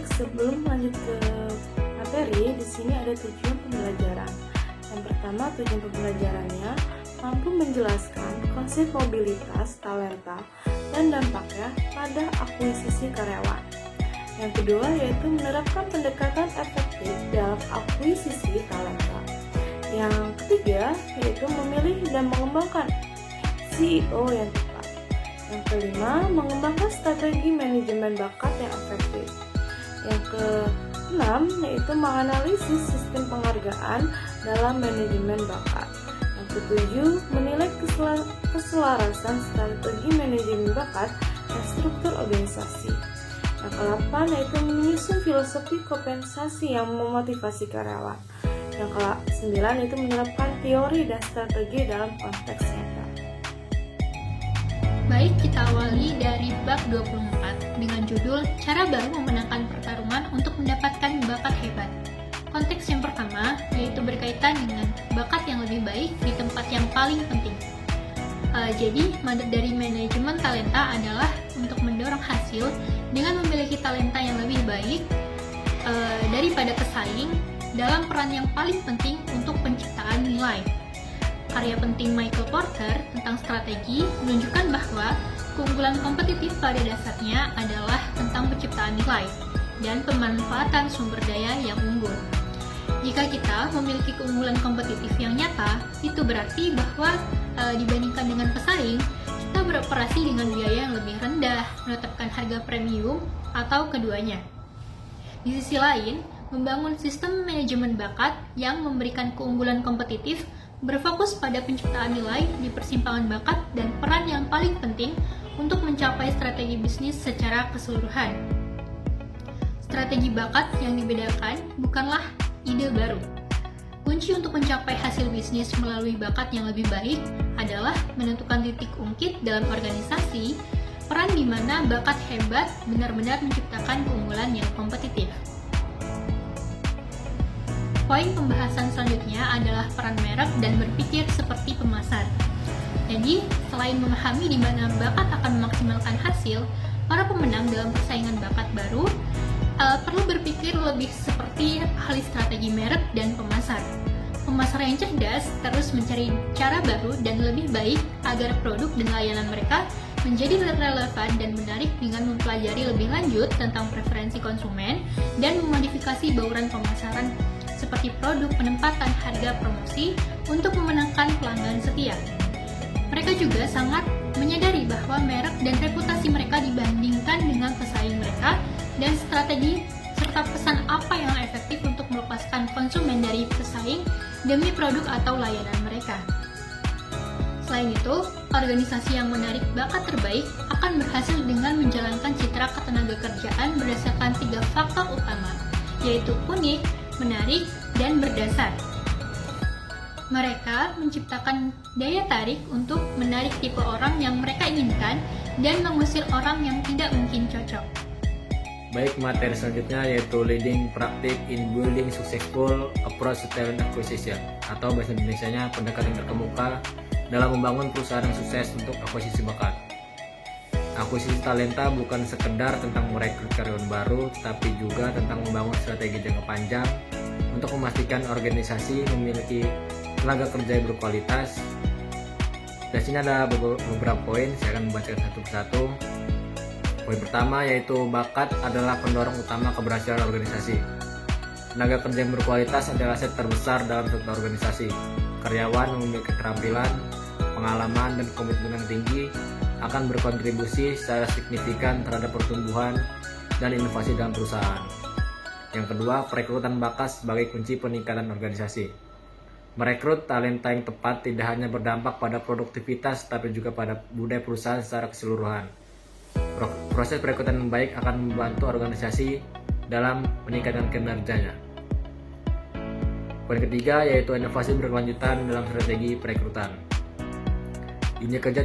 Baik, sebelum lanjut ke materi, di sini ada tujuan pembelajaran. Yang pertama, tujuan pembelajarannya mampu menjelaskan konsep mobilitas talenta dan dampaknya pada akuisisi karyawan. Yang kedua yaitu menerapkan pendekatan efektif dalam akuisisi talenta. Yang ketiga yaitu memilih dan mengembangkan CEO yang tepat. Yang kelima, mengembangkan strategi manajemen bakat yang efektif. Yang keenam yaitu menganalisis sistem penghargaan dalam manajemen bakat. Yang ketujuh, menilai keselarasan strategi manajemen bakat dan struktur organisasi. Yang ke-8 yaitu menyusun filosofi kompensasi yang memotivasi karyawan. Yang ke-9 yaitu menerapkan teori dan strategi dalam konteks nyata. Baik, kita awali dari bab 24 dengan judul Cara Baru Memenangkan Pertarungan untuk Mendapatkan Bakat Hebat. Konteks yang pertama yaitu berkaitan dengan bakat yang lebih baik di tempat yang paling penting. Jadi, mandat dari manajemen talenta adalah untuk mendorong hasil dengan memiliki talenta yang lebih baik daripada pesaing dalam peran yang paling penting untuk penciptaan nilai. Karya penting Michael Porter tentang strategi menunjukkan bahwa keunggulan kompetitif pada dasarnya adalah tentang penciptaan nilai dan pemanfaatan sumber daya yang unggul. Jika kita memiliki keunggulan kompetitif yang nyata, itu berarti bahwa dibandingkan dengan pesaing, kita beroperasi dengan biaya yang lebih rendah, menetapkan harga premium, atau keduanya. Di sisi lain, membangun sistem manajemen bakat yang memberikan keunggulan kompetitif berfokus pada penciptaan nilai di persimpangan bakat dan peran yang paling penting untuk mencapai strategi bisnis secara keseluruhan. Strategi bakat yang dibedakan bukanlah ide baru. Kunci untuk mencapai hasil bisnis melalui bakat yang lebih baik adalah menentukan titik ungkit dalam organisasi, peran di mana bakat hebat benar-benar menciptakan keunggulan yang kompetitif. Poin pembahasan selanjutnya adalah peran merek dan berpikir seperti pemasar. Jadi, selain memahami di mana bakat akan memaksimalkan hasil, para pemenang dalam persaingan bakat baru perlu berpikir lebih seperti ahli strategi merek dan pemasar. Pemasar yang cerdas terus mencari cara baru dan lebih baik agar produk dan layanan mereka menjadi relevan dan menarik dengan mempelajari lebih lanjut tentang preferensi konsumen dan memodifikasi bauran pemasaran seperti produk, penempatan, harga, promosi untuk memenangkan pelanggan setia. Mereka juga sangat menyadari bahwa merek dan reputasi mereka dibandingkan dengan pesaing mereka dan strategi serta pesan apa yang efektif untuk melepaskan konsumen dari pesaing demi produk atau layanan mereka. Selain itu, organisasi yang menarik bakat terbaik akan berhasil dengan menjalankan citra ketenagakerjaan berdasarkan 3 faktor utama, yaitu unik, menarik, dan berdasar. Mereka menciptakan daya tarik untuk menarik tipe orang yang mereka inginkan dan mengusir orang yang tidak mungkin cocok. Baik, materi selanjutnya yaitu Leading Practice in Building Successful Approach to Talent Acquisition, atau bahasa Indonesianya pendekatan terkemuka dalam membangun perusahaan yang sukses untuk akuisisi bakat. Akuisisi talenta bukan sekedar tentang merekrut karyawan baru, tapi juga tentang membangun strategi jangka panjang untuk memastikan organisasi memiliki tenaga kerja yang berkualitas. Di sini ada beberapa poin, saya akan membacakan satu persatu. Poin pertama yaitu bakat adalah pendorong utama keberhasilan organisasi. Tenaga kerja yang berkualitas adalah aset terbesar dalam suatu organisasi. Karyawan memiliki keterampilan, pengalaman, dan komitmen yang tinggi akan berkontribusi secara signifikan terhadap pertumbuhan dan inovasi dalam perusahaan. Yang kedua, perekrutan bakat sebagai kunci peningkatan organisasi. Merekrut talenta yang tepat tidak hanya berdampak pada produktivitas, tapi juga pada budaya perusahaan secara keseluruhan. Proses perekrutan yang baik akan membantu organisasi dalam meningkatkan kinerjanya. Poin ketiga yaitu inovasi berkelanjutan dalam strategi perekrutan. Dunia kerja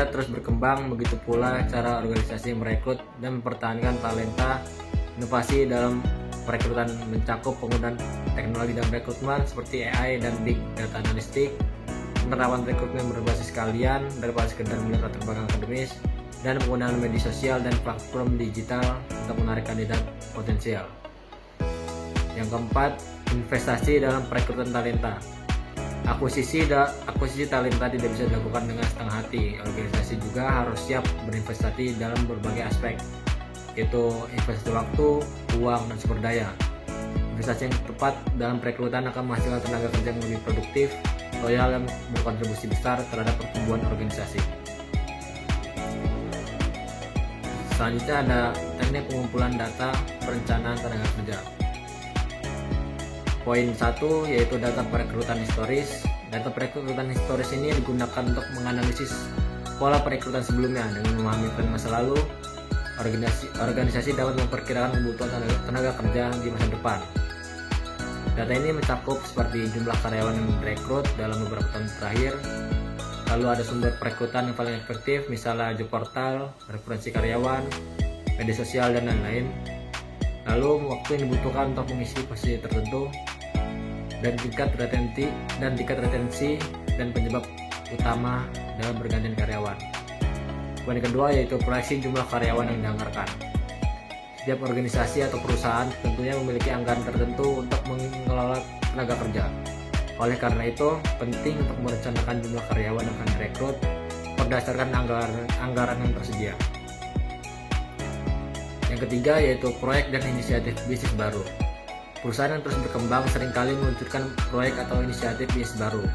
terus berkembang, begitu pula cara organisasi merekrut dan mempertahankan talenta. Inovasi dalam perekrutan mencakup penggunaan teknologi dan rekrutmen seperti AI dan Big Data Analytics, penerapan rekrutmen berbasis kalian daripada sekedar melihat latar belakang akademis, dan penggunaan media sosial dan platform digital untuk menarik kandidat potensial. Yang keempat, investasi dalam perekrutan talenta. Akuisisi talenta tidak bisa dilakukan dengan setengah hati. Organisasi juga harus siap berinvestasi dalam berbagai aspek, yaitu investasi waktu, uang, dan sumber daya. Investasi yang tepat dalam perekrutan akan menghasilkan tenaga kerja yang lebih produktif, loyal, dan berkontribusi besar terhadap pertumbuhan organisasi. Selanjutnya ada teknik pengumpulan data perencanaan tenaga kerja. Poin 1 yaitu data perekrutan historis. Data perekrutan historis ini digunakan untuk menganalisis pola perekrutan sebelumnya. Dengan memahami tren masa lalu, organisasi dapat memperkirakan kebutuhan tenaga kerja di masa depan. Data ini mencakup seperti jumlah karyawan yang direkrut dalam beberapa tahun terakhir, lalu ada sumber perekrutan yang paling efektif, misalnya job portal, referensi karyawan, media sosial, dan lain-lain. Lalu waktu yang dibutuhkan untuk mengisi posisi tertentu, dan tingkat retensi dan penyebab utama dalam pergantian karyawan. Poin kedua yaitu proyeksi jumlah karyawan yang dianggarkan. Setiap organisasi atau perusahaan tentunya memiliki anggaran tertentu untuk mengelola tenaga kerja. Oleh karena itu, penting untuk merencanakan jumlah karyawan yang akan direkrut berdasarkan anggaran yang tersedia. Yang ketiga yaitu proyek dan inisiatif bisnis baru. Perusahaan yang terus berkembang seringkali meluncurkan proyek atau inisiatif bisnis baru.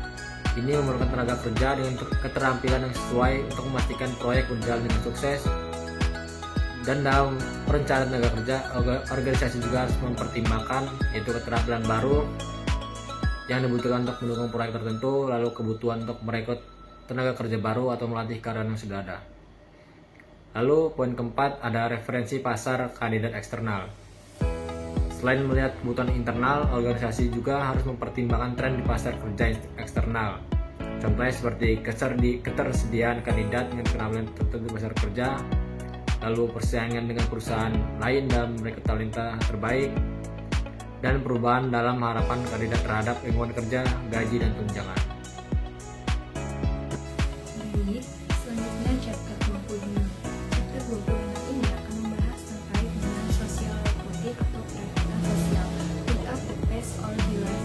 Ini memerlukan tenaga kerja dengan keterampilan yang sesuai untuk memastikan proyek berjalan dengan sukses. Dan dalam perencanaan tenaga kerja, organisasi juga harus mempertimbangkan yaitu keterampilan baru yang dibutuhkan untuk mendukung proyek tertentu, lalu kebutuhan untuk merekrut tenaga kerja baru atau melatih karyawan yang sudah ada. Lalu poin keempat ada referensi pasar kandidat eksternal. Selain melihat kebutuhan internal, organisasi juga harus mempertimbangkan tren di pasar kerja eksternal. Contohnya seperti ketersediaan kandidat dengan keterampilan tertentu di pasar kerja, lalu persaingan dengan perusahaan lain dalam merekrut talenta terbaik, dan perubahan dalam harapan kandidat terhadap lingkungan kerja, gaji, dan tunjangan. Baik, selanjutnya chapter 26. Chapter 26 ini akan membahas terkait dengan sosial politik atau perekrutan sosial without the test or delay.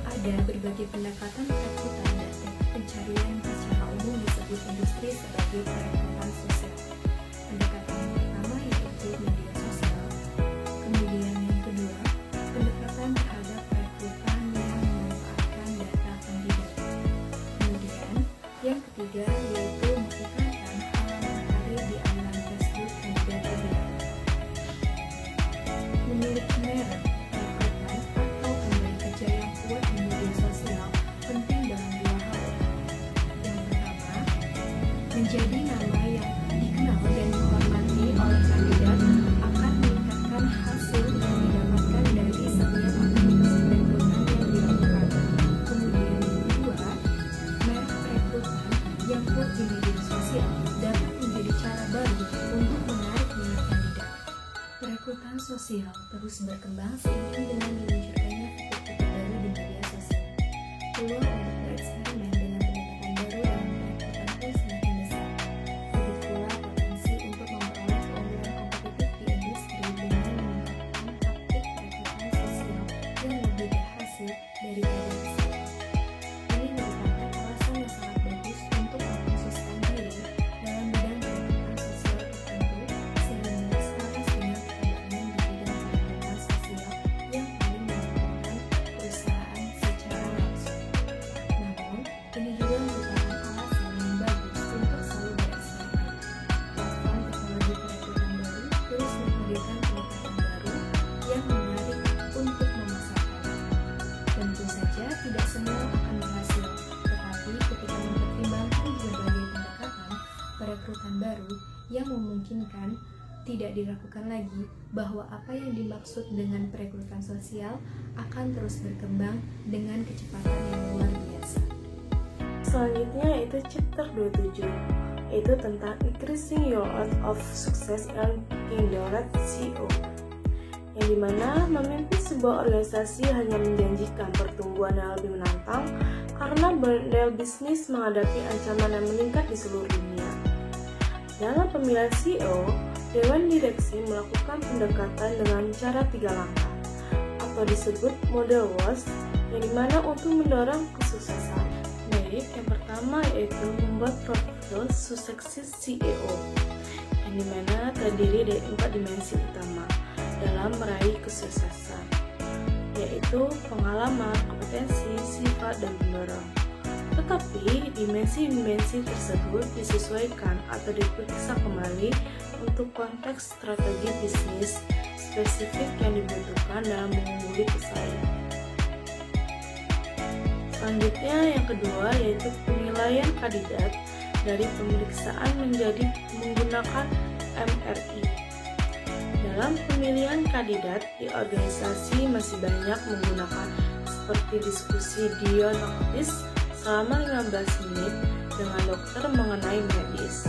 Ada berbagai pendekatan perekrutan dan teknik pencarian secara umum disebut industri sebagai perekrutan sosial. Pendekatan yang pertama yaitu media sosial. Kemudian yang kedua, pendekatan terhadap perekrutan yang memanfaatkan data kandidat. Kemudian yang ketiga yaitu mengiklankan halaman karir di online Facebook kandidat kandidat. Memiliki merek, perekrutan atau pemberi kerja yang kuat di media sosial penting dalam dua hal. Yang pertama, menjadi nama yang dikenal dan dihormati oleh kandidat akan meningkatkan hasil yang didapatkan dari setiap aktivitas perekrutan yang dilakukan. Kemudian yang kedua, merek perekrutan yang kuat di media sosial dapat menjadi cara baru untuk menarik minat kandidat. Perekrutan sosial terus berkembang seiring dengan diluncurkannya fitur-fitur baru di media sosial. Peluang untuk bereksperimen dengan pendekatan baru dalam perekrutan pun semakin besar. Begitu pula potensi untuk memperoleh keunggulan kompetitif di industri dengan meningkatkan taktik perekrutan sosial yang lebih berhasil daripada riset. Ini merupakan alasan yang sangat bagus untuk mengkhususkan diri dalam bidang perekrutan sosial tertentu sehingga selaras dengan perkembangan di bidang perekrutan sosial yang paling menguntungkan perusahaan secara langsung. Namun, ini juga merupakan alasan yang bagus untuk selalu bereksperimen. Platform teknologi perekrutan baru terus menghadirkan pendekatan baru yang menarik untuk memasarkan. Tentu saja tidak semua akan berhasil, tetapi ketika mempertimbangkan berbagai pendekatan perekrutan baru yang memungkinkan, tidak diragukan lagi bahwa apa yang dimaksud dengan perekrutan sosial akan terus berkembang dengan kecepatan yang luar biasa. Selanjutnya yaitu chapter 27, yaitu tentang increasing your odds of success and indirect CEO, yang dimana memimpin sebuah organisasi hanya menjanjikan pertumbuhan yang lebih menantang karena model bisnis menghadapi ancaman yang meningkat di seluruh dunia. Dalam pemilihan CEO, Dewan Direksi melakukan pendekatan dengan cara 3 langkah, atau disebut model WOS, yang dimana untuk mendorong kesuksesan. Baik, yang pertama yaitu membuat profil suksesi CEO, yang dimana terdiri dari 4 dimensi utama dalam meraih kesuksesan, yaitu pengalaman, kompetensi, sifat, dan pendorong. Tetapi dimensi-dimensi tersebut disesuaikan atau diperiksa kembali untuk konteks strategi bisnis spesifik yang dibutuhkan dalam mengungguli pesaing. Selanjutnya yang kedua yaitu penilaian kandidat dari pemeriksaan menjadi menggunakan MRI. Dalam pemilihan kandidat di organisasi masih banyak menggunakan seperti diskusi diagnostis selama 15 menit dengan dokter mengenai medis.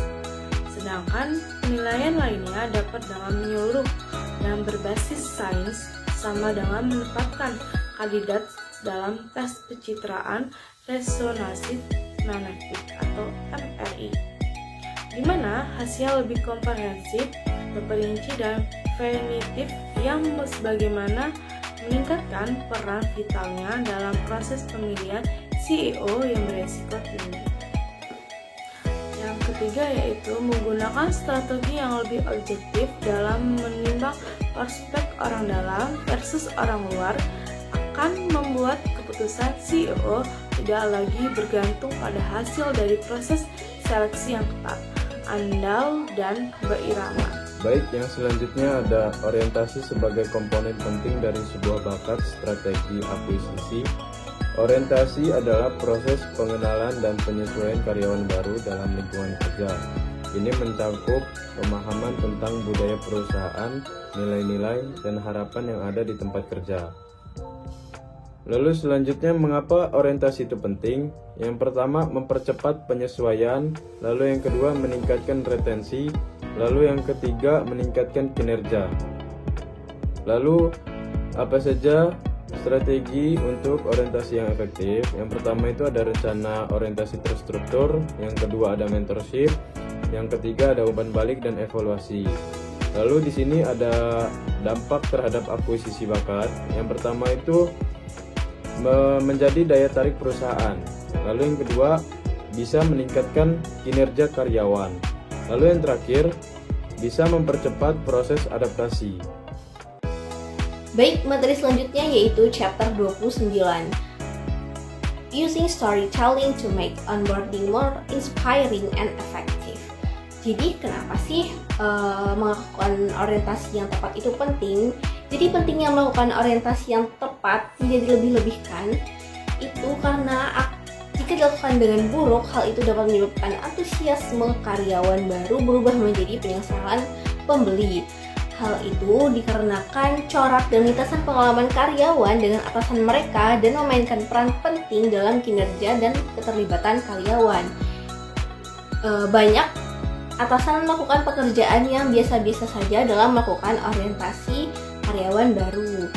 Sedangkan penilaian lainnya dapat dengan menyeluruh dan berbasis sains sama dengan menempatkan kandidat dalam tes pencitraan resonansi magnetik atau MRI, di mana hasil lebih komprehensif, terperinci dan definitif yang sebagaimana meningkatkan peran vitalnya dalam proses pemilihan CEO yang beresiko tinggi. Yang ketiga yaitu menggunakan strategi yang lebih objektif dalam menimbang prospek orang dalam versus orang luar akan membuat keputusan CEO tidak lagi bergantung pada hasil dari proses seleksi yang ketat, andal, dan berirama. Baik, yang selanjutnya ada orientasi sebagai komponen penting dari sebuah bakat strategi akuisisi. Orientasi adalah proses pengenalan dan penyesuaian karyawan baru dalam lingkungan kerja. Ini mencakup pemahaman tentang budaya perusahaan, nilai-nilai, dan harapan yang ada di tempat kerja. Lalu selanjutnya, mengapa orientasi itu penting? Yang pertama, mempercepat penyesuaian. Lalu yang kedua, meningkatkan retensi. Lalu yang ketiga, meningkatkan kinerja. Lalu apa saja strategi untuk orientasi yang efektif? Yang pertama itu ada rencana orientasi terstruktur. Yang kedua ada mentorship. Yang ketiga ada umpan balik dan evaluasi. Lalu di sini ada dampak terhadap akuisisi bakat. Yang pertama itu menjadi daya tarik perusahaan. Lalu yang kedua bisa meningkatkan kinerja karyawan. Lalu yang terakhir bisa mempercepat proses adaptasi. Baik, materi selanjutnya yaitu chapter 29. Using storytelling to make onboarding more inspiring and effective. Jadi kenapa sih melakukan orientasi yang tepat itu penting? Jadi pentingnya melakukan orientasi yang tepat tidak dilebih-lebihkan itu karena jika dilakukan dengan buruk, hal itu dapat menyebabkan antusiasme karyawan baru berubah menjadi penyesalan pembeli. Hal itu dikarenakan corak dan lintasan pengalaman karyawan dengan atasan mereka dan memainkan peran penting dalam kinerja dan keterlibatan karyawan. Banyak atasan melakukan pekerjaan yang biasa-biasa saja dalam melakukan orientasi karyawan baru.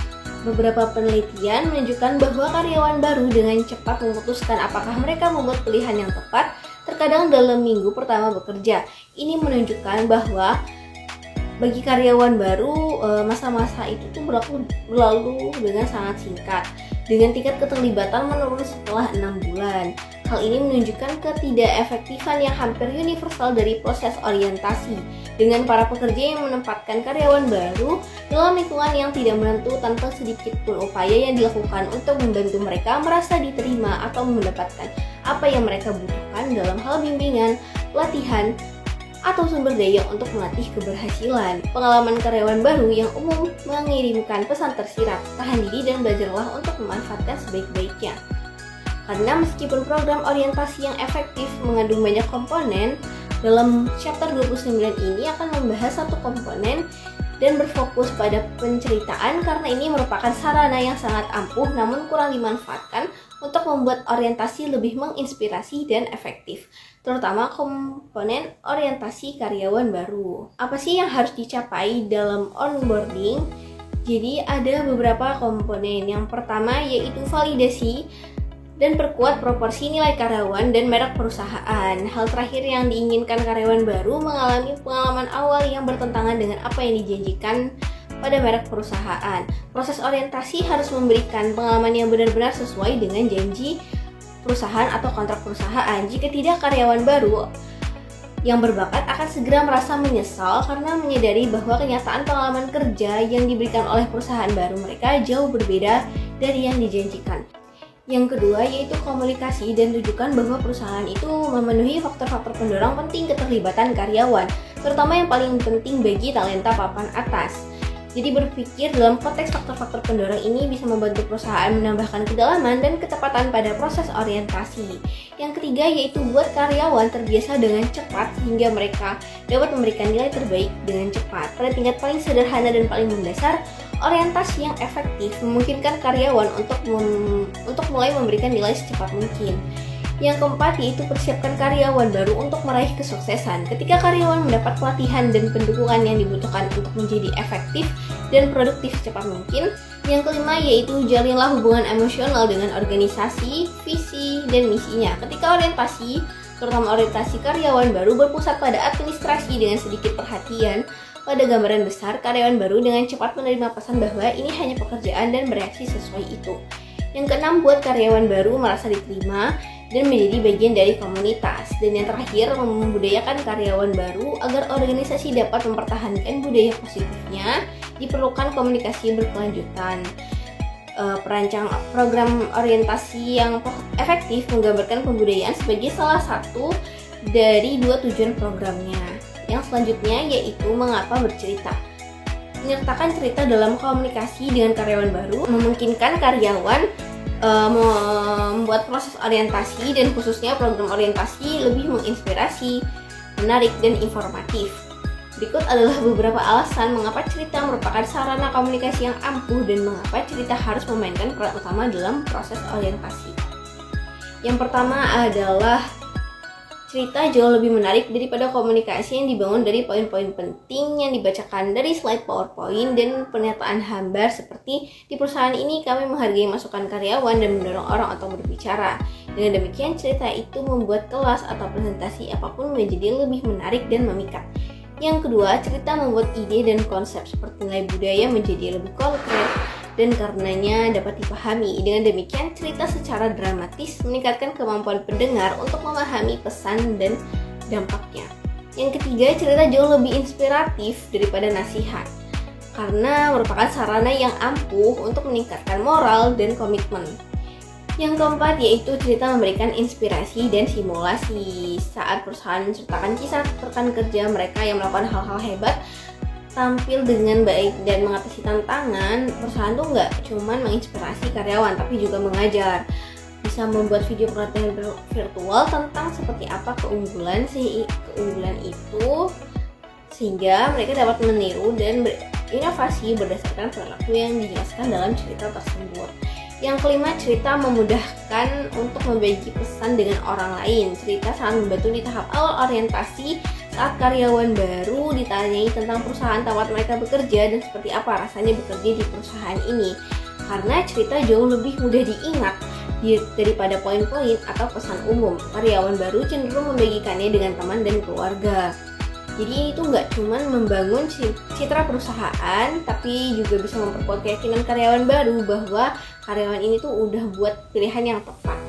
Beberapa penelitian menunjukkan bahwa karyawan baru dengan cepat memutuskan apakah mereka membuat pilihan yang tepat, terkadang dalam minggu pertama bekerja. Ini menunjukkan bahwa bagi karyawan baru, masa-masa itu tuh berlalu dengan sangat singkat, dengan tingkat keterlibatan menurun setelah 6 bulan. Hal ini menunjukkan ketidakefektifan yang hampir universal dari proses orientasi, dengan para pekerja yang menempatkan karyawan baru dalam lingkungan yang tidak menentu tanpa sedikit pun upaya yang dilakukan untuk membantu mereka merasa diterima atau mendapatkan apa yang mereka butuhkan dalam hal bimbingan, pelatihan, atau sumber daya untuk melatih keberhasilan. Pengalaman karyawan baru yang umum mengirimkan pesan tersirat, tahan diri dan belajarlah untuk memanfaatkan sebaik-baiknya. Karena meskipun program orientasi yang efektif mengandung banyak komponen, dalam chapter 29 ini akan membahas satu komponen dan berfokus pada penceritaan karena ini merupakan sarana yang sangat ampuh namun kurang dimanfaatkan untuk membuat orientasi lebih menginspirasi dan efektif, terutama komponen orientasi karyawan baru. Apa sih yang harus dicapai dalam onboarding? Jadi ada beberapa komponen. Yang pertama yaitu validasi. dan perkuat proporsi nilai karyawan dan merek perusahaan. Hal terakhir yang diinginkan karyawan baru mengalami pengalaman awal yang bertentangan dengan apa yang dijanjikan pada merek perusahaan. Proses orientasi harus memberikan pengalaman yang benar-benar sesuai dengan janji perusahaan atau kontrak perusahaan. Jika tidak, karyawan baru yang berbakat akan segera merasa menyesal karena menyadari bahwa kenyataan pengalaman kerja yang diberikan oleh perusahaan baru mereka jauh berbeda dari yang dijanjikan. Yang kedua yaitu komunikasi, dan tunjukkan bahwa perusahaan itu memenuhi faktor-faktor pendorong penting keterlibatan karyawan, terutama yang paling penting bagi talenta papan atas. Jadi berpikir dalam konteks faktor-faktor pendorong ini bisa membantu perusahaan menambahkan kedalaman dan ketepatan pada proses orientasi. Yang ketiga yaitu buat karyawan terbiasa dengan cepat sehingga mereka dapat memberikan nilai terbaik dengan cepat. Pada tingkat paling sederhana dan paling mendasar, orientasi yang efektif memungkinkan karyawan untuk mulai memberikan nilai secepat mungkin. Yang keempat yaitu persiapkan karyawan baru untuk meraih kesuksesan. Ketika karyawan mendapat pelatihan dan pendukungan yang dibutuhkan untuk menjadi efektif dan produktif secepat mungkin. Yang kelima yaitu jalinlah hubungan emosional dengan organisasi, visi, dan misinya. Ketika orientasi, terutama orientasi karyawan baru berpusat pada administrasi dengan sedikit perhatian pada gambaran besar, karyawan baru dengan cepat menerima pesan bahwa ini hanya pekerjaan dan bereaksi sesuai itu. Yang keenam, buat karyawan baru merasa diterima dan menjadi bagian dari komunitas. Dan yang terakhir, membudayakan karyawan baru agar organisasi dapat mempertahankan budaya positifnya, diperlukan komunikasi berkelanjutan. Perancang program orientasi yang efektif menggambarkan pembudayaan sebagai salah satu dari 2 tujuan programnya. Yang selanjutnya yaitu mengapa bercerita. Menyertakan cerita dalam komunikasi dengan karyawan baru memungkinkan karyawan membuat proses orientasi dan khususnya program orientasi lebih menginspirasi, menarik, dan informatif. Berikut adalah beberapa alasan mengapa cerita merupakan sarana komunikasi yang ampuh dan mengapa cerita harus memainkan peran utama dalam proses orientasi. Yang pertama adalah cerita jauh lebih menarik daripada komunikasi yang dibangun dari poin-poin penting yang dibacakan dari slide PowerPoint dan pernyataan hambar seperti di perusahaan ini kami menghargai masukan karyawan dan mendorong orang untuk berbicara. Dengan demikian cerita itu membuat kelas atau presentasi apapun menjadi lebih menarik dan memikat. Yang kedua, cerita membuat ide dan konsep seperti nilai budaya menjadi lebih konkret dan karenanya dapat dipahami. Dengan demikian, cerita secara dramatis meningkatkan kemampuan pendengar untuk memahami pesan dan dampaknya. Yang ketiga, cerita jauh lebih inspiratif daripada nasihat karena merupakan sarana yang ampuh untuk meningkatkan moral dan komitmen. Yang keempat yaitu cerita memberikan inspirasi dan simulasi. Saat perusahaan menceritakan kisah rekan kerja mereka yang melakukan hal-hal hebat, tampil dengan baik dan mengatasi tantangan, perusahaan tuh nggak cuma menginspirasi karyawan tapi juga mengajar. Bisa membuat video pelatihan virtual tentang seperti apa keunggulan itu sehingga mereka dapat meniru dan berinovasi berdasarkan perilaku yang dijelaskan dalam cerita tersebut. Yang kelima, cerita memudahkan untuk membagi pesan dengan orang lain. Cerita sangat membantu di tahap awal orientasi saat karyawan baru ditanyai tentang perusahaan tempat mereka bekerja dan seperti apa rasanya bekerja di perusahaan ini. Karena cerita jauh lebih mudah diingat daripada poin-poin atau pesan umum. Karyawan baru cenderung membagikannya dengan teman dan keluarga. Jadi itu nggak cuma membangun citra perusahaan, tapi juga bisa memperkuat keyakinan karyawan baru bahwa karyawan ini tuh udah buat pilihan yang tepat.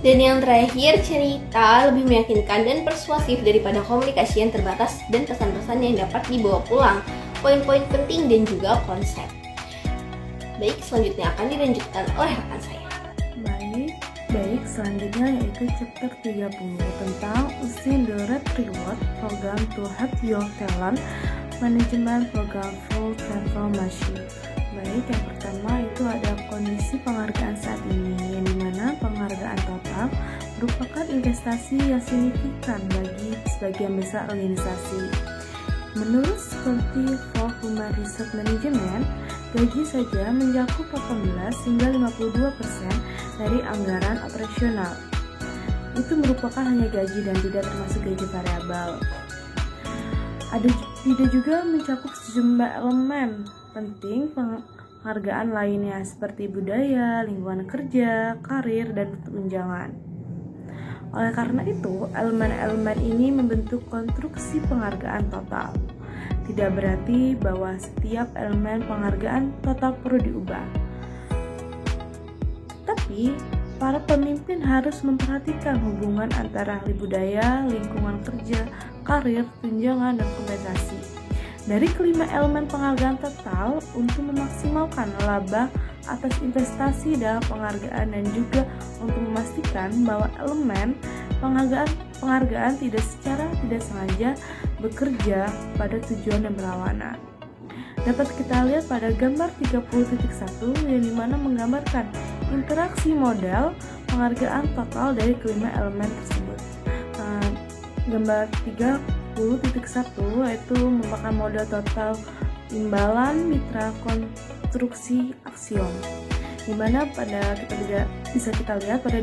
Dan yang terakhir, cerita lebih meyakinkan dan persuasif daripada komunikasi yang terbatas dan pesan-pesan yang dapat dibawa pulang, poin-poin penting dan juga konsep. Baik, selanjutnya akan dilanjutkan oleh rekan saya. Baik, selanjutnya yaitu chapter 30 tentang Using the Red Reward Program to Help Your Talent Management Program Full Transformation. Baik, yang pertama itu ada kondisi penghargaan saat ini, yang dimana penghargaan total merupakan investasi yang signifikan bagi sebagian besar organisasi. Menurut seperti for Human Resource Management, gaji saja mencakup 18 hingga 52% dari anggaran operasional. Itu merupakan hanya gaji dan tidak termasuk gaji variabel. Tidak juga mencakup sejumlah elemen penting penghargaan lainnya seperti budaya, lingkungan kerja, karir, dan tunjangan. Oleh karena itu, elemen-elemen ini membentuk konstruksi penghargaan total. Tidak berarti bahwa setiap elemen penghargaan total perlu diubah. Tapi, para pemimpin harus memperhatikan hubungan antara budaya, lingkungan kerja, karir, tunjangan, dan kompensasi. Dari kelima elemen penghargaan total untuk memaksimalkan laba atas investasi dalam penghargaan dan juga untuk memastikan bahwa elemen penghargaan tidak secara tidak sengaja bekerja pada tujuan yang berlawanan. Dapat kita lihat pada gambar 30.1 yang dimana menggambarkan interaksi model penghargaan total dari kelima elemen tersebut. Gambar 30.1 yaitu merupakan model total imbalan mitra konstruksi aksiom, dimana pada bisa kita lihat pada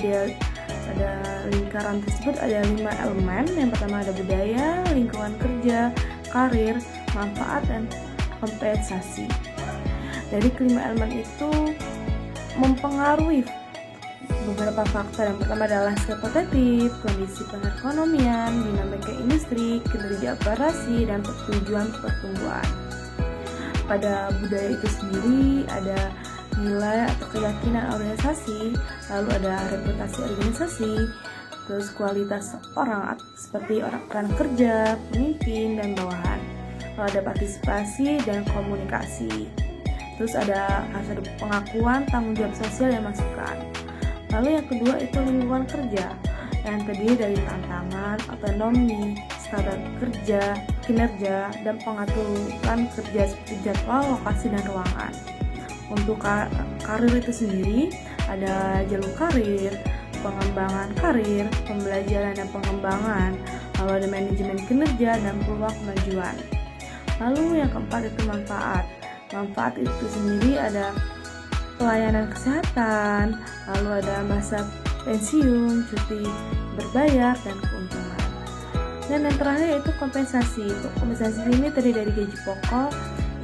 lingkaran tersebut ada 5 elemen. Yang pertama ada budaya, lingkungan kerja, karir, manfaat, dan kompensasi. Dari kelima elemen itu mempengaruhi beberapa faktor. Yang pertama adalah kompetitif, kondisi perekonomian, dinamika industri, kinerja operasi, dan tujuan pertumbuhan. Pada budaya itu sendiri ada nilai atau keyakinan organisasi, lalu ada reputasi organisasi, terus kualitas orang seperti orang kerja, pemimpin, dan bawahan. Lalu ada partisipasi dan komunikasi. Terus harus ada pengakuan, tanggung jawab sosial, dan masukan. Lalu yang kedua itu lingkungan kerja, yang terdiri dari tantangan, otonomi, standar kerja, kinerja, dan pengaturan kerja seperti jadwal, lokasi, dan ruangan. Untuk karir itu sendiri ada jalur karir, pengembangan karir, pembelajaran dan pengembangan, lalu ada manajemen kinerja dan peluang kemajuan. Lalu yang keempat itu manfaat. Manfaat itu sendiri ada pelayanan kesehatan, lalu ada masa pensiun, cuti berbayar, dan keuntungan. Dan yang terakhir yaitu kompensasi. Kompensasi ini terdiri dari gaji pokok,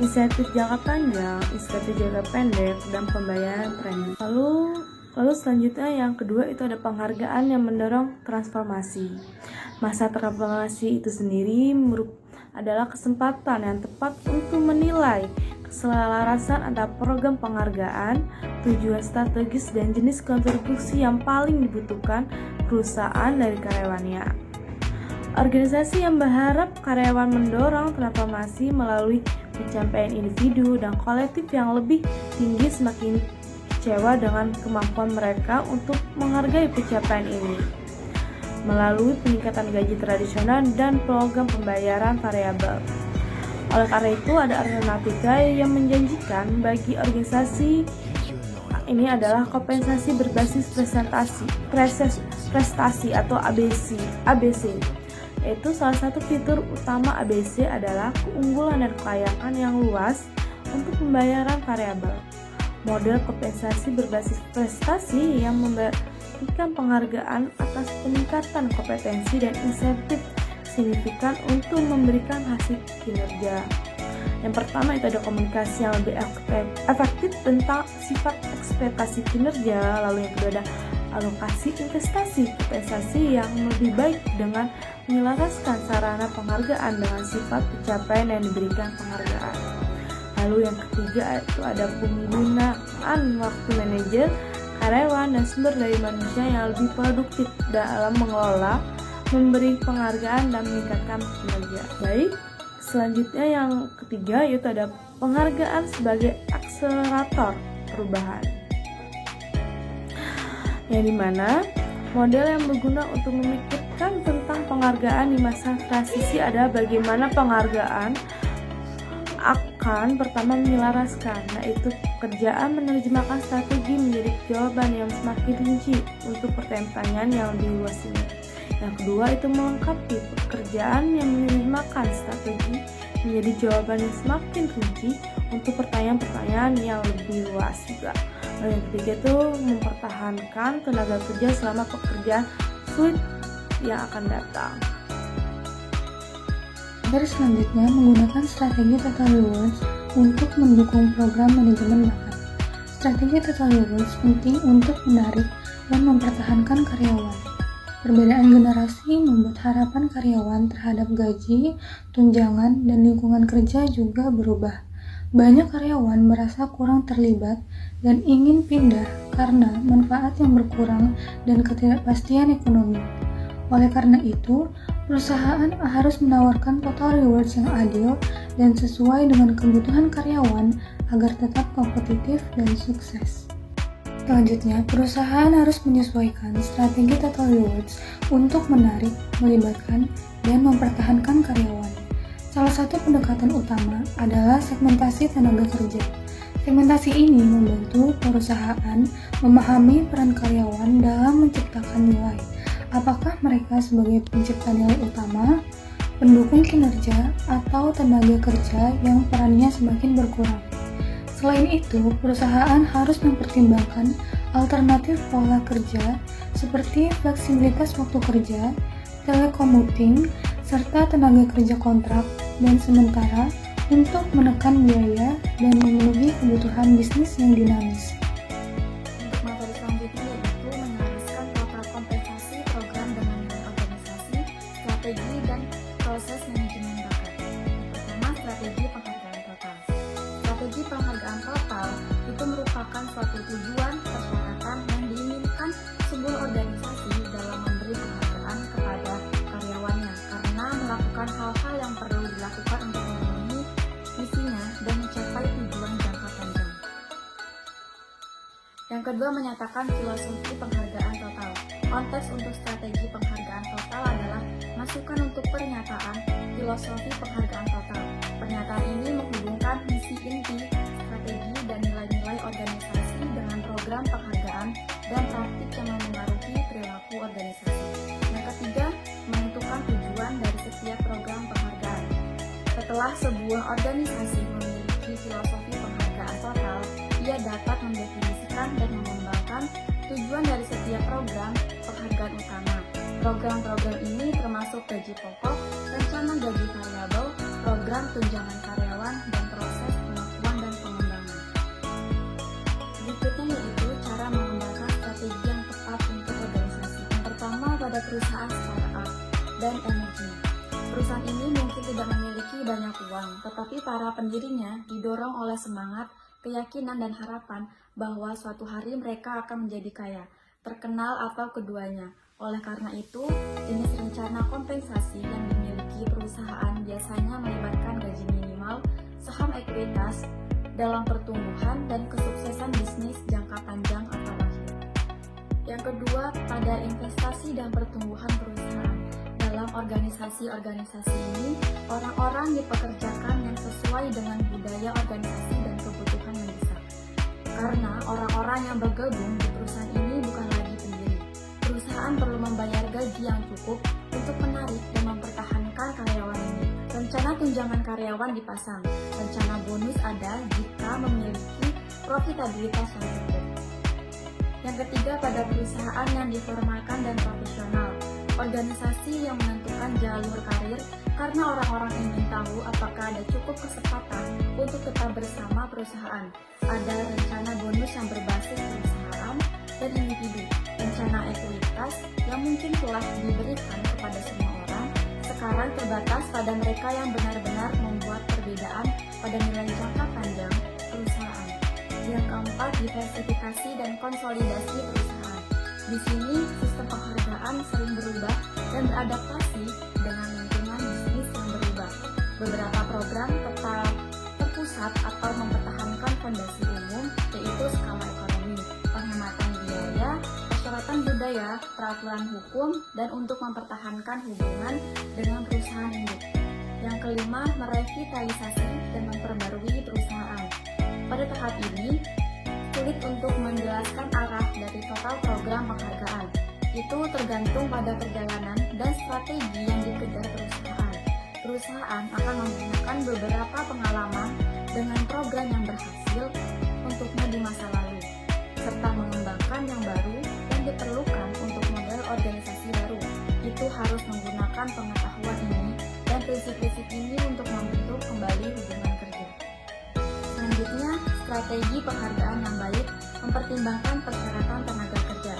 insentif jangka panjang, insentif jangka pendek, dan pembayaran premi. Lalu selanjutnya yang kedua itu ada penghargaan yang mendorong transformasi. Masa transformasi itu sendiri adalah kesempatan yang tepat untuk menilai keselarasan antara program penghargaan, tujuan strategis, dan jenis kontribusi yang paling dibutuhkan perusahaan dari karyawannya. Organisasi yang berharap karyawan mendorong transformasi melalui pencapaian individu dan kolektif yang lebih tinggi semakin kecewa dengan kemampuan mereka untuk menghargai pencapaian ini melalui peningkatan gaji tradisional dan program pembayaran variabel. Oleh karena itu ada alternativa yang menjanjikan bagi organisasi ini adalah kompensasi berbasis prestasi atau ABC. Yaitu salah satu fitur utama ABC adalah keunggulan dan kelayakan yang luas untuk pembayaran variabel. Model kompensasi berbasis prestasi yang memberikan penghargaan atas peningkatan kompetensi dan insentif signifikan untuk memberikan hasil kinerja. Yang pertama itu ada komunikasi yang lebih efektif tentang sifat ekspektasi kinerja. Lalu yang kedua ada alokasi investasi kompensasi yang lebih baik dengan menyelaraskan sarana penghargaan dengan sifat pencapaian yang diberikan penghargaan. Lalu yang ketiga itu ada penggunaan waktu manajer, karyawan, dan sumber daya manusia yang lebih produktif dalam mengelola, memberi penghargaan, dan meningkatkan kinerja. Baik, selanjutnya yang ketiga yaitu ada penghargaan sebagai akselerator perubahan, yang dimana model yang berguna untuk memikirkan tentang penghargaan di masa transisi adalah bagaimana penghargaan akan pertama menyelaraskan, yaitu pekerjaan menerjemahkan strategi menjadi jawaban yang semakin rinci untuk pertanyaan yang lebih luas ini. Yang kedua itu melengkapi pekerjaan yang menerjemahkan strategi menjadi jawaban yang semakin rinci untuk pertanyaan-pertanyaan yang lebih luas juga. Lalu yang ketiga itu mempertahankan tenaga kerja selama pekerjaan sulit yang akan datang. Selanjutnya menggunakan strategi total rewards untuk mendukung program manajemen bakat. Strategi Total Rewards penting untuk menarik dan mempertahankan karyawan. Perbedaan generasi membuat harapan karyawan terhadap gaji, tunjangan, dan lingkungan kerja juga berubah. Banyak karyawan merasa kurang terlibat dan ingin pindah karena manfaat yang berkurang dan ketidakpastian ekonomi. Oleh karena itu, perusahaan harus menawarkan total rewards yang adil dan sesuai dengan kebutuhan karyawan agar tetap kompetitif dan sukses. Selanjutnya, perusahaan harus menyesuaikan strategi total rewards untuk menarik, melibatkan, dan mempertahankan karyawan. Salah satu pendekatan utama adalah segmentasi tenaga kerja. Segmentasi ini membantu perusahaan memahami peran karyawan dalam menciptakan nilai. Apakah mereka sebagai pencipta nilai utama, pendukung kinerja, atau tenaga kerja yang perannya semakin berkurang? Selain itu, perusahaan harus mempertimbangkan alternatif pola kerja seperti fleksibilitas waktu kerja, telecommuting, serta tenaga kerja kontrak dan sementara untuk menekan biaya dan memenuhi kebutuhan bisnis yang dinamis. Untuk materi selanjutnya yaitu menuliskan total kompensasi program dengan nilai organisasi, strategi, dan proses manajemen bakat. Pertama, strategi penghargaan total. Strategi penghargaan total itu merupakan suatu tujuan persyaratan yang diinginkan sebuah organisasi dalam memberi penghargaan kepada karyawannya karena melakukan hal-hal yang perlu dilakukan untuk memenuhi misinya dan mencapai tujuan jangka panjang. Yang kedua, menyatakan filosofi penghargaan total. Konteks untuk strategi penghargaan total adalah masukan untuk pernyataan filosofi penghargaan total. Pernyataan ini menghubungkan misi inti, strategi, dan nilai-nilai organisasi dengan program penghargaan dan praktik yang memengaruhi perilaku organisasi. Yang ketiga, menentukan tujuan dari setiap program penghargaan. Setelah sebuah organisasi memiliki filosofi penghargaan total, ia dapat mendefinisikan dan mengembangkan tujuan dari setiap program penghargaan utama. Program-program ini termasuk gaji pokok, rencana gaji variabel, program tunjangan karyawan, dan proses pengakuan dan pengembangan. Berikutnya yaitu cara mengembangkan strategi yang tepat untuk organisasi. Yang pertama, pada perusahaan startup dan energi. Perusahaan ini mungkin tidak memiliki banyak uang, tetapi para pendirinya didorong oleh semangat, keyakinan, dan harapan bahwa suatu hari mereka akan menjadi kaya, terkenal, atau keduanya. Oleh karena itu, jenis rencana kompensasi yang dimiliki perusahaan biasanya melibatkan gaji minimal, saham ekuitas dalam pertumbuhan dan kesuksesan bisnis jangka panjang atau akhir. Yang kedua, pada investasi dan pertumbuhan perusahaan. Dalam organisasi-organisasi ini, orang-orang dipekerjakan yang sesuai dengan budaya organisasi dan kebutuhan mendesak. Karena orang-orang yang bergabung di perusahaan ini bukan lagi pendiri. Perusahaan perlu membayar gaji yang cukup untuk menarik dan mempertahankan karyawan ini. Rencana tunjangan karyawan dipasang. Rencana bonus ada jika memiliki profitabilitas yang cukup. Yang ketiga, pada perusahaan yang diformalkan dan profesional. Organisasi yang menentukan jalur karir karena orang-orang ingin tahu apakah ada cukup kesempatan untuk tetap bersama perusahaan. Ada rencana bonus yang berbasis perusahaan dan individu. Rencana ekuitas yang mungkin telah diberikan kepada semua orang, sekarang terbatas pada mereka yang benar-benar membuat perbedaan pada nilai jangka panjang perusahaan. Yang keempat, diversifikasi dan konsolidasi perusahaan. Di sini, sistem penghargaan sering berubah dan beradaptasi dengan lingkungan bisnis yang berubah. Beberapa program tetap terpusat atau mempertahankan fondasi umum, yaitu skala ekonomi, penghematan biaya, persyaratan budaya, peraturan hukum, dan untuk mempertahankan hubungan dengan perusahaan induk. Yang kelima, merevitalisasi dan memperbarui perusahaan. Pada tahap ini, sulit untuk menjelaskan arah dari total program penghargaan. Itu tergantung pada perjalanan dan strategi yang dikejar perusahaan. Perusahaan akan menggunakan beberapa pengalaman dengan program yang berhasil untuknya di masa lalu, serta mengembangkan yang baru yang diperlukan untuk model organisasi baru. Itu harus menggunakan pengetahuan ini dan prinsip-prinsip ini untuk membentuk kembali hubungan kerja. Selanjutnya, strategi penghargaan yang baik mempertimbangkan persyaratan tenaga kerja.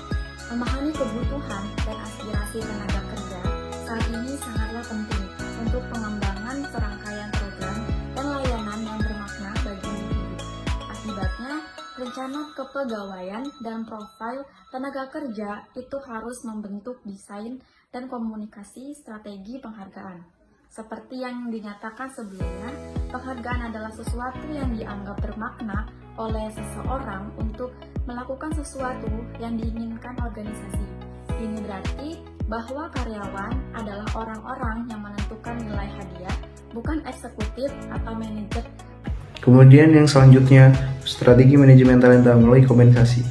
Memahami kebutuhan dan aspirasi tenaga kerja saat ini sangatlah penting untuk pengembangan serangkaian program dan layanan yang bermakna bagi individu. Akibatnya, rencana kepegawaian dan profil tenaga kerja itu harus membentuk desain dan komunikasi strategi penghargaan. Seperti yang dinyatakan sebelumnya, penghargaan adalah sesuatu yang dianggap bermakna oleh seseorang untuk melakukan sesuatu yang diinginkan organisasi. Ini berarti bahwa karyawan adalah orang-orang yang menentukan nilai hadiah, bukan eksekutif atau manajer. Kemudian yang selanjutnya, strategi manajemen talenta melalui kompensasi.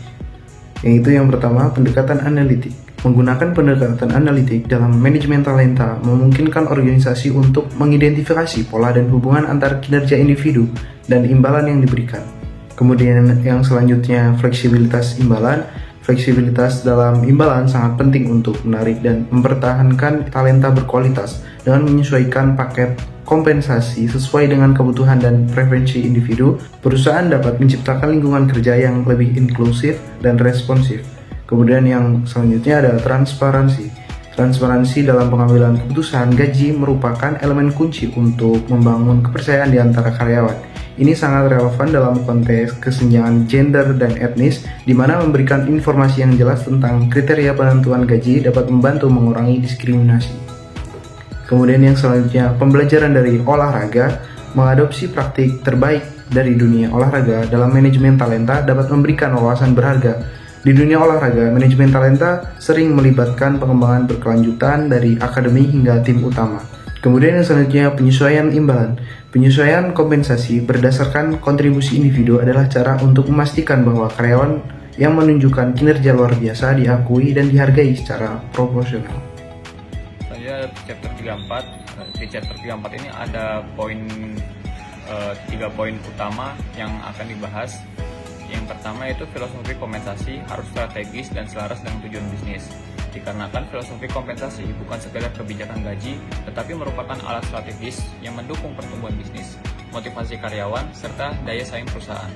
Yaitu yang pertama, pendekatan analitik. Menggunakan pendekatan analitik dalam manajemen talenta memungkinkan organisasi untuk mengidentifikasi pola dan hubungan antar kinerja individu dan imbalan yang diberikan. Kemudian yang selanjutnya, fleksibilitas imbalan. Fleksibilitas dalam imbalan sangat penting untuk menarik dan mempertahankan talenta berkualitas dengan menyesuaikan paket kompensasi sesuai dengan kebutuhan dan preferensi individu. Perusahaan dapat menciptakan lingkungan kerja yang lebih inklusif dan responsif. Kemudian yang selanjutnya ada transparansi. Transparansi dalam pengambilan keputusan gaji merupakan elemen kunci untuk membangun kepercayaan di antara karyawan. Ini sangat relevan dalam konteks kesenjangan gender dan etnis, di mana memberikan informasi yang jelas tentang kriteria penentuan gaji dapat membantu mengurangi diskriminasi. Kemudian yang selanjutnya, pembelajaran dari olahraga. Mengadopsi praktik terbaik dari dunia olahraga dalam manajemen talenta dapat memberikan wawasan berharga. Di dunia olahraga, manajemen talenta sering melibatkan pengembangan berkelanjutan dari akademi hingga tim utama. Kemudian yang selanjutnya, penyesuaian imbalan. Penyesuaian kompensasi berdasarkan kontribusi individu adalah cara untuk memastikan bahwa karyawan yang menunjukkan kinerja luar biasa diakui dan dihargai secara proporsional. Saya chapter 34. Di chapter 34 ini ada 3 poin utama yang akan dibahas. Yang pertama yaitu filosofi kompensasi harus strategis dan selaras dengan tujuan bisnis. Dikarenakan filosofi kompensasi bukan sekedar kebijakan gaji, tetapi merupakan alat strategis yang mendukung pertumbuhan bisnis, motivasi karyawan, serta daya saing perusahaan.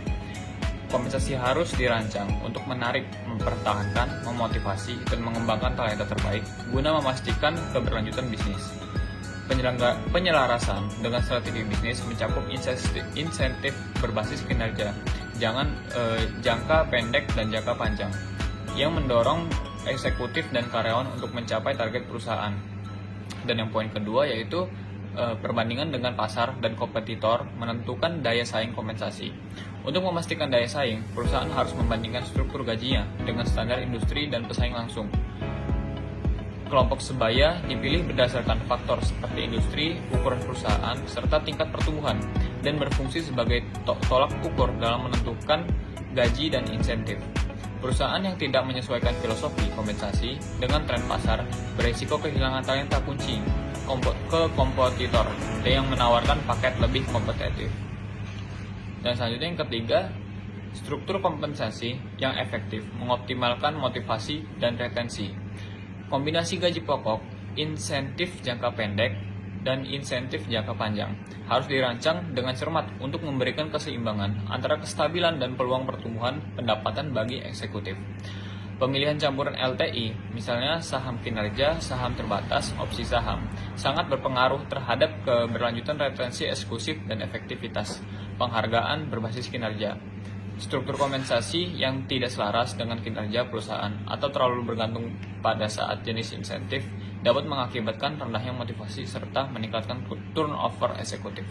Kompensasi harus dirancang untuk menarik, mempertahankan, memotivasi, dan mengembangkan talenta terbaik guna memastikan keberlanjutan bisnis. Penyelarasan dengan strategi bisnis mencakup insentif berbasis kinerja, jangka pendek dan jangka panjang, yang mendorong eksekutif dan karyawan untuk mencapai target perusahaan. Dan yang poin kedua yaitu perbandingan dengan pasar dan kompetitor menentukan daya saing kompensasi. Untuk memastikan daya saing, perusahaan harus membandingkan struktur gajinya dengan standar industri dan pesaing langsung. Kelompok sebaya dipilih berdasarkan faktor seperti industri, ukuran perusahaan, serta tingkat pertumbuhan, dan berfungsi sebagai tolak ukur dalam menentukan gaji dan insentif. Perusahaan yang tidak menyesuaikan filosofi kompensasi dengan tren pasar berisiko kehilangan talenta kunci ke kompetitor yang menawarkan paket lebih kompetitif. Dan selanjutnya yang ketiga, struktur kompensasi yang efektif mengoptimalkan motivasi dan retensi. Kombinasi gaji pokok, insentif jangka pendek, dan insentif jangka panjang harus dirancang dengan cermat untuk memberikan keseimbangan antara kestabilan dan peluang pertumbuhan pendapatan bagi eksekutif. Pemilihan campuran LTI, misalnya saham kinerja, saham terbatas, opsi saham, sangat berpengaruh terhadap keberlanjutan retensi eksklusif dan efektivitas penghargaan berbasis kinerja. Struktur kompensasi yang tidak selaras dengan kinerja perusahaan atau terlalu bergantung pada saat jenis insentif dapat mengakibatkan rendahnya motivasi serta meningkatkan turnover eksekutif.